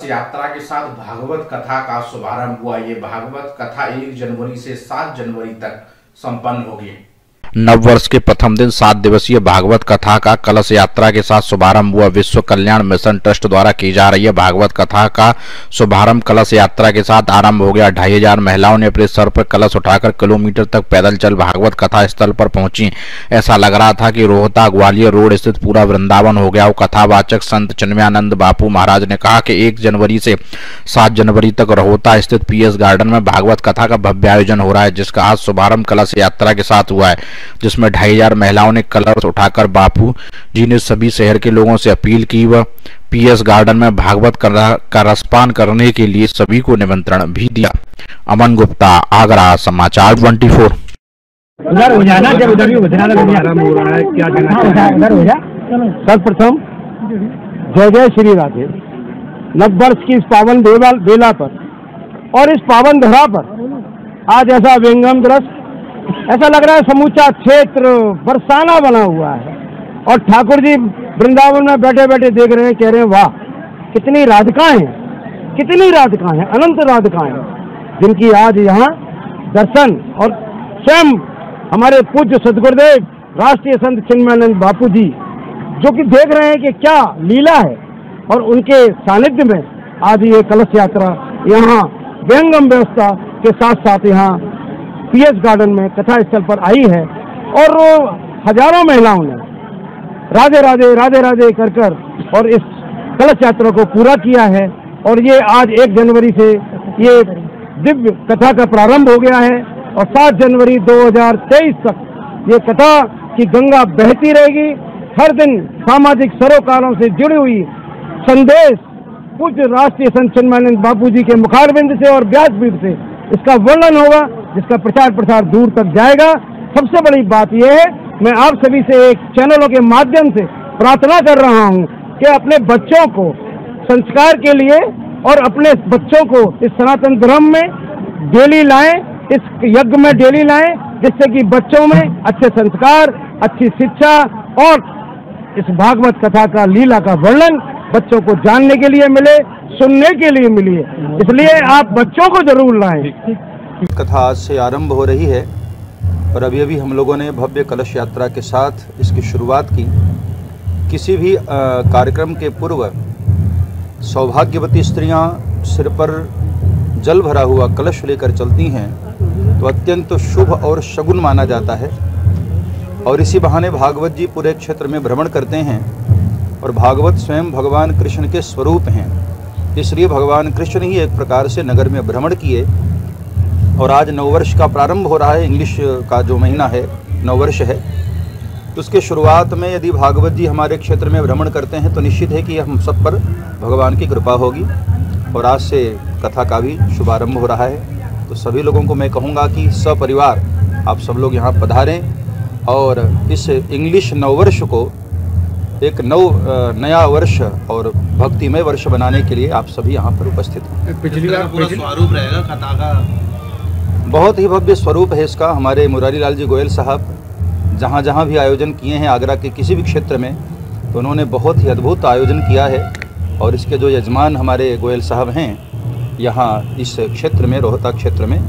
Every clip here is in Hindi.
यात्रा के साथ भागवत कथा का शुभारंभ हुआ। ये भागवत कथा 1 जनवरी से 7 जनवरी तक संपन्न होगी। नववर्ष के प्रथम दिन 7 दिवसीय भागवत कथा का कलश यात्रा के साथ शुभारंभ हुआ। विश्व कल्याण मिशन ट्रस्ट द्वारा की जा रही है भागवत कथा का शुभारंभ कलश यात्रा के साथ आरंभ हो गया। 2500 महिलाओं ने अपने सर पर कलश उठाकर किलोमीटर तक पैदल चल भागवत कथा स्थल पर पहुंची। ऐसा लग रहा था कि रोहता ग्वालियर रोड स्थित पूरा वृंदावन हो गया। कथावाचक संत चिन्मयानंद बापू महाराज ने कहा कि 1 जनवरी से 7 जनवरी तक रोहता स्थित PS गार्डन में भागवत कथा का भव्य आयोजन हो रहा है, जिसका आज शुभारंभ कलश यात्रा के साथ हुआ है, जिसमें 2500 महिलाओं ने कलश उठाकर बापू जी ने सभी शहर के लोगों से अपील की वह PS गार्डन में भागवत का रसपान करने के लिए सभी को निमंत्रण भी दिया। अमन गुप्ता, आगरा समाचार 24। उधर हो जाना, जब उधर भी आराम हो रहा है, क्या कहना उधर हो जा। सर्वप्रथम जय जय श्री राधे। नववर्ष की इस पावन बेला पर और इस पावन धरा पर आज ऐसा विहंगम दृश्य, ऐसा लग रहा है समूचा क्षेत्र बरसाना बना हुआ है और ठाकुर जी वृंदावन में बैठे बैठे देख रहे हैं, कह रहे हैं वाह कितनी राधिकाएं हैं, कितनी राधिकाएं हैं, अनंत राधिकाएं हैं, जिनकी आज यहाँ दर्शन और स्वयं हमारे पूज्य सदगुरुदेव राष्ट्रीय संत चिन्मयानंद बापू जी जो कि देख रहे हैं कि क्या लीला है, और उनके सानिध्य में आज ये कलश यात्रा यहाँ विहंगम व्यवस्था के साथ साथ यहाँ PS गार्डन में कथा स्थल पर आई है। और हजारों महिलाओं ने राधे राधे राधे राधे कर और इस कलश यात्रा को पूरा किया है। और ये आज 1 जनवरी से ये दिव्य कथा का प्रारंभ हो गया है और 7 जनवरी 2023 तक ये कथा की गंगा बहती रहेगी। हर दिन सामाजिक सरोकारों से जुड़ी हुई संदेश पूज्य राष्ट्रीय संत चिन्मयानंद बापू जी के मुखारबिंद से और व्यासपीठ से इसका वर्णन होगा, जिसका प्रचार प्रसार दूर तक जाएगा। सबसे बड़ी बात यह है, मैं आप सभी से एक चैनलों के माध्यम से प्रार्थना कर रहा हूं कि अपने बच्चों को संस्कार के लिए और अपने बच्चों को इस सनातन धर्म में डेली लाएं, इस यज्ञ में डेली लाएं, जिससे कि बच्चों में अच्छे संस्कार, अच्छी शिक्षा और इस भागवत कथा का लीला का वर्णन बच्चों को जानने के लिए मिले, सुनने के लिए मिले। इसलिए आप बच्चों को जरूर लाएं। कथा आज से आरंभ हो रही है और अभी अभी हम लोगों ने भव्य कलश यात्रा के साथ इसकी शुरुआत की। किसी भी कार्यक्रम के पूर्व सौभाग्यवती स्त्रियां सिर पर जल भरा हुआ कलश लेकर चलती हैं तो अत्यंत शुभ और शगुन माना जाता है। और इसी बहाने भागवत जी पूरे क्षेत्र में भ्रमण करते हैं और भागवत स्वयं भगवान कृष्ण के स्वरूप हैं, इसलिए भगवान कृष्ण ही एक प्रकार से नगर में भ्रमण किए। और आज नववर्ष का प्रारंभ हो रहा है, इंग्लिश का जो महीना है नववर्ष है, तो उसके शुरुआत में यदि भागवत जी हमारे क्षेत्र में भ्रमण करते हैं तो निश्चित है कि हम सब पर भगवान की कृपा होगी। और आज से कथा का भी शुभारंभ हो रहा है, तो सभी लोगों को मैं कहूँगा कि सपरिवार आप सब लोग यहाँ पधारें और इस इंग्लिश नववर्ष को एक नया वर्ष और भक्तिमय वर्ष बनाने के लिए आप सभी यहाँ पर उपस्थित हैं। पिछली बार पूरा स्वरूप रहेगा कथा का, बहुत ही भव्य स्वरूप है इसका। हमारे मुरारी लाल जी गोयल साहब जहाँ जहाँ भी आयोजन किए हैं आगरा के किसी भी क्षेत्र में, तो उन्होंने बहुत ही अद्भुत आयोजन किया है। और इसके जो यजमान हमारे गोयल साहब हैं यहाँ इस क्षेत्र में, रोहता क्षेत्र में,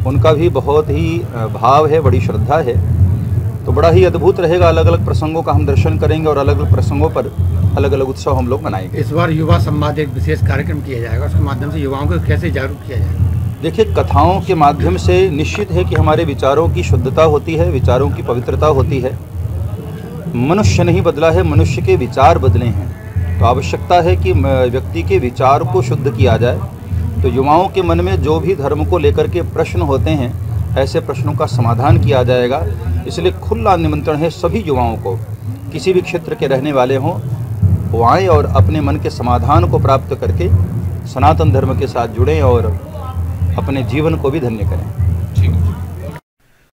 उनका भी बहुत ही भाव है, बड़ी श्रद्धा है, तो बड़ा ही अद्भुत रहेगा। अलग अलग प्रसंगों का हम दर्शन करेंगे और अलग अलग प्रसंगों पर अलग अलग उत्सव हम लोग मनाएंगे। इस बार युवा संवाद एक विशेष कार्यक्रम किया जाएगा, उसके माध्यम से युवाओं को कैसे जागरूक किया जाएगा? देखिए, कथाओं के माध्यम से निश्चित है कि हमारे विचारों की शुद्धता होती है, विचारों की पवित्रता होती है। मनुष्य नहीं बदला है, मनुष्य के विचार बदले हैं। तो आवश्यकता है कि व्यक्ति के विचार को शुद्ध किया जाए। तो युवाओं के मन में जो भी धर्म को लेकर के प्रश्न होते हैं, ऐसे प्रश्नों का समाधान किया जाएगा। इसलिए खुला निमंत्रण है सभी युवाओं को, किसी भी क्षेत्र के रहने वाले हों, वो आएँ और अपने मन के समाधान को प्राप्त करके सनातन धर्म के साथ जुड़ें और अपने जीवन को भी धन्य करें।